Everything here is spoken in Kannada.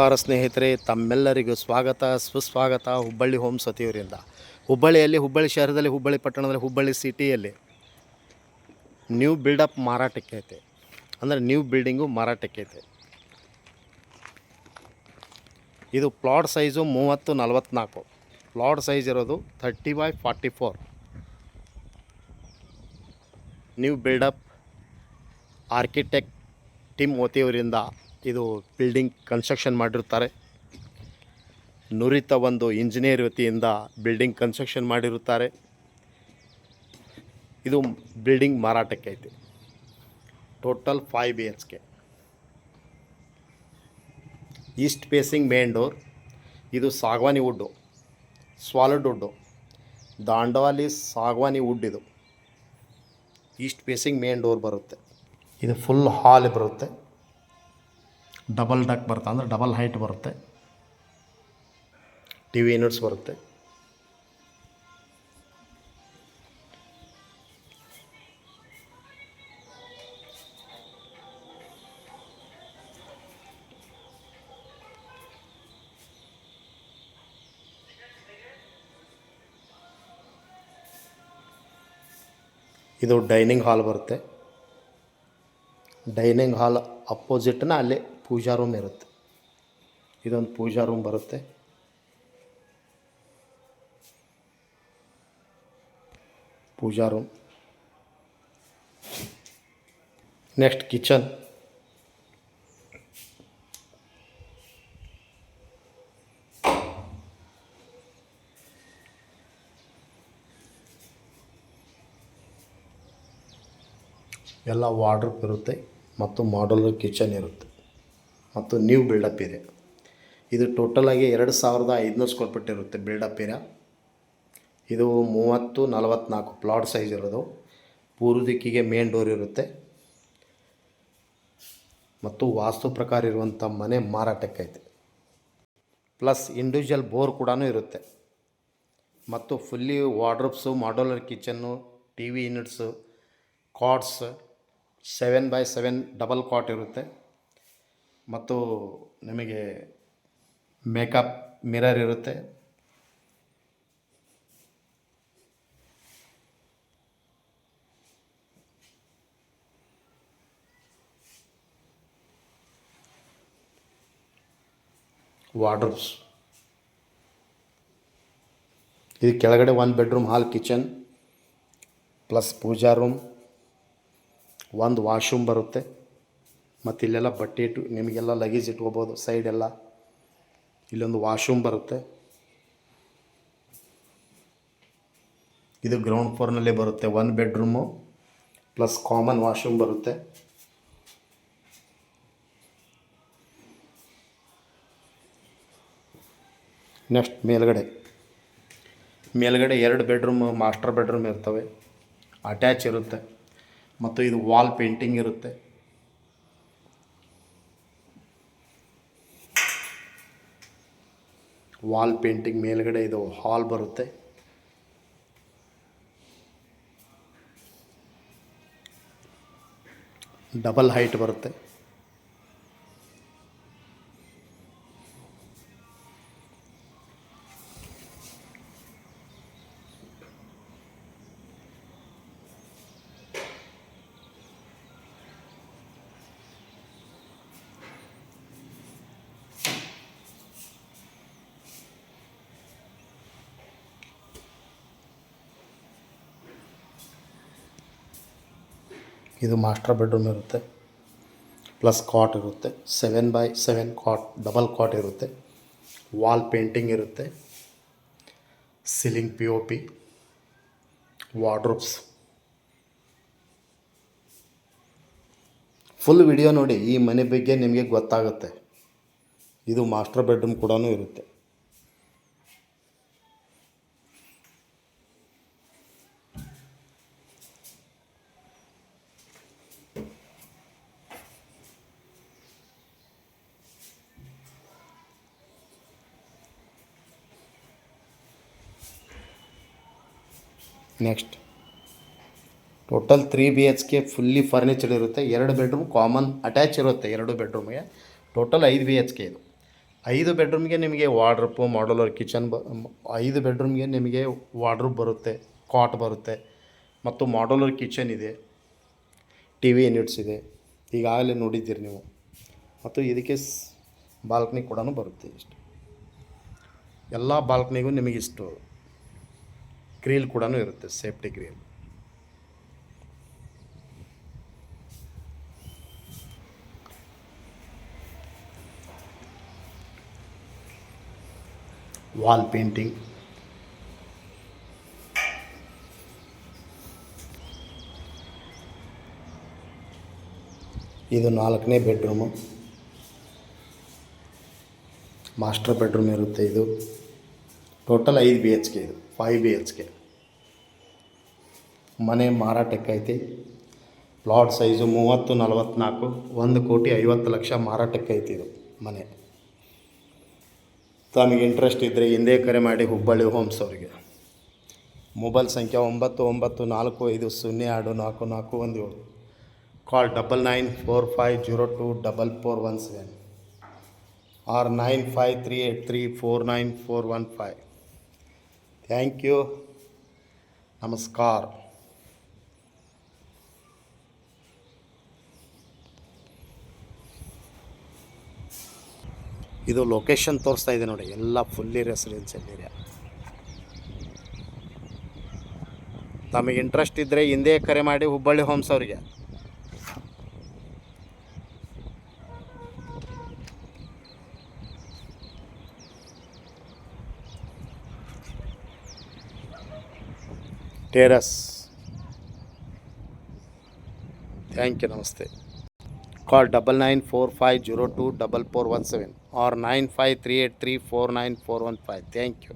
ನಮಸ್ಕಾರ ಸ್ನೇಹಿತರೆ, ತಮ್ಮೆಲ್ಲರಿಗೂ ಸ್ವಾಗತ ಸುಸ್ವಾಗತ ಹುಬ್ಬಳ್ಳಿ ಹೋಮ್ ಸತಿಯವರಿಂದ. ಹುಬ್ಬಳ್ಳಿ ಶಹರದಲ್ಲಿ, ಹುಬ್ಬಳ್ಳಿ ಪಟ್ಟಣದಲ್ಲಿ, ಹುಬ್ಬಳ್ಳಿ ಸಿಟಿಯಲ್ಲಿ ನ್ಯೂ ಬಿಲ್ಡಪ್ ಮಾರಾಟಕ್ಕೆ ಐತೆ. ಅಂದರೆ ನ್ಯೂ ಬಿಲ್ಡಿಂಗು ಮಾರಾಟಕ್ಕೆ ಐತೆ. ಇದು ಪ್ಲಾಟ್ ಸೈಜು 30-44. ಪ್ಲಾಟ್ ಸೈಜ್ ಇರೋದು 30x44. New buildup architect Tim ಓತಿಯವರಿಂದ ಇದು ಬಿಲ್ಡಿಂಗ್ ಕನ್ಸ್ಟ್ರಕ್ಷನ್ ಮಾಡಿರುತ್ತಾರೆ. ನುರಿತ ಒಂದು ಇಂಜಿನಿಯರ್ ವತಿಯಿಂದ ಬಿಲ್ಡಿಂಗ್ ಕನ್ಸ್ಟ್ರಕ್ಷನ್ ಮಾಡಿರುತ್ತಾರೆ. ಇದು ಬಿಲ್ಡಿಂಗ್ ಮಾರಾಟಕ್ಕೆ ಐತೆ. Total 5 BHK. East facing main door. ಇದು ಸಾಗವಾನಿ ವುಡ್ಡು, ಸಾಲಿಡ್ ವುಡ್ಡು, ದಾಂಡವಾಲಿ ಸಾಗವಾನಿ ವುಡ್. ಇದು ಈಸ್ಟ್ ಫೇಸಿಂಗ್ ಮೇನ್ ಡೋರ್ ಬರುತ್ತೆ. ಇದು ಫುಲ್ ಹಾಲ್ ಬರುತ್ತೆ. ಡಬಲ್ ಡಕ್ ಬರುತ್ತೆ, ಅಂದರೆ ಡಬಲ್ ಹೈಟ್ ಬರುತ್ತೆ. TV ಯೂನಿಟ್ಸ್ ಬರುತ್ತೆ. ಇದು ಡೈನಿಂಗ್ ಹಾಲ್ ಬರುತ್ತೆ. ಡೈನಿಂಗ್ ಹಾಲ್ ಅಪೋಸಿಟ್ನ ಅಲ್ಲೇ ಪೂಜಾ ರೂಮ್ ಇರುತ್ತೆ. ಇದೊಂದು ಪೂಜಾ ರೂಮ್ ಬರುತ್ತೆ. ಪೂಜಾ ರೂಮ್. Next kitchen. ಎಲ್ಲ ವಾರ್ಡ್ರೋಬ್ ಇರುತ್ತೆ ಮತ್ತು ಮಾಡ್ಯುಲರ್ ಕಿಚನ್ ಇರುತ್ತೆ ಮತ್ತು ನ್ಯೂ ಬಿಲ್ಡಪ್ ಏರಿಯಾ. ಇದು ಟೋಟಲಾಗಿ 2500 ಸ್ಕ್ವೇರ್ ಫೀಟ್ ಇರುತ್ತೆ ಬಿಲ್ಡಪ್ ಏರಿಯಾ. ಇದು 30-44 ಪ್ಲಾಟ್ ಸೈಜ್ ಇರೋದು. ಪೂರ್ವ ದಿಕ್ಕಿಗೆ ಮೇನ್ ಡೋರ್ ಇರುತ್ತೆ ಮತ್ತು ವಾಸ್ತು ಪ್ರಕಾರ ಇರುವಂಥ ಮನೆ ಮಾರಾಟಕ್ಕೈತೆ. ಪ್ಲಸ್ ಇಂಡಿವಿಜುವಲ್ ಬೋರ್ ಕೂಡ ಇರುತ್ತೆ ಮತ್ತು fully wardrobes, modular kitchen, TV units, cots, 7x7 double cot ಇರುತ್ತೆ ಮತ್ತು ನಿಮಗೆ ಮೇಕಪ್ ಮಿರರ್ ಇರುತ್ತೆ. ವಾರ್ಡ್ರೋಬ್ಸ್. ಇದು ಕೆಳಗಡೆ 1 ಬೆಡ್ರೂಮ್ ಹಾಲ್ ಕಿಚನ್ ಪ್ಲಸ್ ಪೂಜಾ ರೂಮ್, 1 ವಾಶ್ರೂಮ್ ಬರುತ್ತೆ ಮತ್ತು ಇಲ್ಲೆಲ್ಲ ಬಟ್ಟೆ ಇಟ್ಟು ನಿಮಗೆಲ್ಲ ಲಗೇಜ್ ಇಟ್ಕೋಬೋದು. ಸೈಡೆಲ್ಲ ಇಲ್ಲೊಂದು ವಾಶ್ರೂಮ್ ಬರುತ್ತೆ. ಇದು ಗ್ರೌಂಡ್ ಫ್ಲೋರ್ನಲ್ಲೇ ಬರುತ್ತೆ. 1 ಬೆಡ್ರೂಮು ಪ್ಲಸ್ ಕಾಮನ್ ವಾಶ್ರೂಮ್ ಬರುತ್ತೆ. ನೆಕ್ಸ್ಟ್ ಮೇಲ್ಗಡೆ 2 ಬೆಡ್ರೂಮ್ ಮಾಸ್ಟರ್ ಬೆಡ್ರೂಮ್ ಇರ್ತವೆ, ಅಟ್ಯಾಚ್ ಇರುತ್ತೆ ಮತ್ತು ಇದು ವಾಲ್ ಪೇಂಟಿಂಗ್ ಇರುತ್ತೆ. ವಾಲ್ ಪೇಂಟಿಂಗ್ ಮೇಲ್ಗಡೆ ಇದು ಹಾಲ್ ಬರುತ್ತೆ. ಡಬಲ್ ಹೈಟ್ ಬರುತ್ತೆ. ಇದು ಮಾಸ್ಟರ್ ಬೆಡ್ರೂಮ್ ಇರುತ್ತೆ ಪ್ಲಸ್ ಕಾಟ್ ಇರುತ್ತೆ. 7x7 ಕಾಟ್, ಡಬಲ್ ಕಾಟ್ ಇರುತ್ತೆ. ವಾಲ್ ಪೇಂಟಿಂಗ್ ಇರುತ್ತೆ. Ceiling POP, wardrobes. Full video ನೋಡಿ, ಈ ಮನೆ ಬಗ್ಗೆ ನಿಮಗೆ ಗೊತ್ತಾಗುತ್ತೆ. ಇದು ಮಾಸ್ಟರ್ ಬೆಡ್ರೂಮ್ ಕೂಡ ಇರುತ್ತೆ. ನೆಕ್ಸ್ಟ್ ಟೋಟಲ್ 3 BHK ಫುಲ್ಲಿ ಫರ್ನಿಚರ್ಡ್ ಇರುತ್ತೆ. 2 ಬೆಡ್ರೂಮ್ ಕಾಮನ್ ಅಟ್ಯಾಚ್ ಇರುತ್ತೆ. 2 ಬೆಡ್ರೂಮ್ಗೆ ಟೋಟಲ್ 5 BHK ಇದು. 5 ಬೆಡ್ರೂಮ್ಗೆ ನಿಮಗೆ ವಾರ್ಡ್ರೋಬ್ ಮಾಡ್ಯುಲರ್ ಕಿಚನ್ 5 ಬೆಡ್ರೂಮ್ಗೆ ನಿಮಗೆ ವಾರ್ಡ್ರೋಬ್ ಬರುತ್ತೆ, ಕಾಟ್ ಬರುತ್ತೆ ಮತ್ತು ಮಾಡ್ಯುಲರ್ ಕಿಚನ್ ಇದೆ, ಟಿ ವಿ ಯೂನಿಟ್ಸ್ ಇದೆ, ಈಗಾಗಲೇ ನೋಡಿದ್ದೀರಿ ನೀವು. ಮತ್ತು ಇದಕ್ಕೆ ಬಾಲ್ಕನಿ ಕೂಡ ಬರುತ್ತೆ. ಇಷ್ಟು ಎಲ್ಲ ಬಾಲ್ಕನಿಗೂ ನಿಮಗಿಷ್ಟು ಗ್ರಿಲ್ ಕೂಡ ಇರುತ್ತೆ, ಸೇಫ್ಟಿ ಗ್ರಿಲ್. ವಾಲ್ ಪೇಂಟಿಂಗ್, ಇದು 4ನೇ ಬೆಡ್ರೂಮು, ಮಾಸ್ಟರ್ ಬೆಡ್ರೂಮ್ ಇರುತ್ತೆ. ಇದು ಟೋಟಲ್ 5 BHK, ಇದು 5 BHK ಮನೆ ಮಾರಾಟಕ್ಕೈತಿ. ಪ್ಲಾಟ್ ಸೈಜು 3044, 1,50,00,000 ಮಾರಾಟಕ್ಕೈತಿ ಇದು ಮನೆ. ತಮಗೆ ಇಂಟ್ರೆಸ್ಟ್ ಇದ್ದರೆ ಹಿಂದೆ ಕರೆ ಮಾಡಿ ಹುಬ್ಬಳ್ಳಿ ಹೋಮ್ಸ್ ಅವರಿಗೆ. ಮೊಬೈಲ್ ಸಂಖ್ಯೆ 9945024417. ಕಾಲ್ 9945024417 or 9538349415. ಥ್ಯಾಂಕ್ ಯು, ನಮಸ್ಕಾರ. ಇದು ಲೊಕೇಶನ್ ತೋರಿಸ್ತಾ ಇದೆ ನೋಡಿ, ಎಲ್ಲ ಫುಲ್ಲಿ ರೆಸಿಡೆನ್ಷಿಯಲ್ ಏರಿಯಾ. ತಮಗೆ ಇಂಟ್ರೆಸ್ಟ್ ಇದ್ದರೆ ಹಿಂದೆ ಕರೆ ಮಾಡಿ ಹುಬ್ಬಳ್ಳಿ ಹೋಮ್ಸ್ ಅವರಿಗೆ. ಟೆರಸ್. ಥ್ಯಾಂಕ್ ಯು, ನಮಸ್ತೆ. Call 9945024417 or 9538349415. Thank you.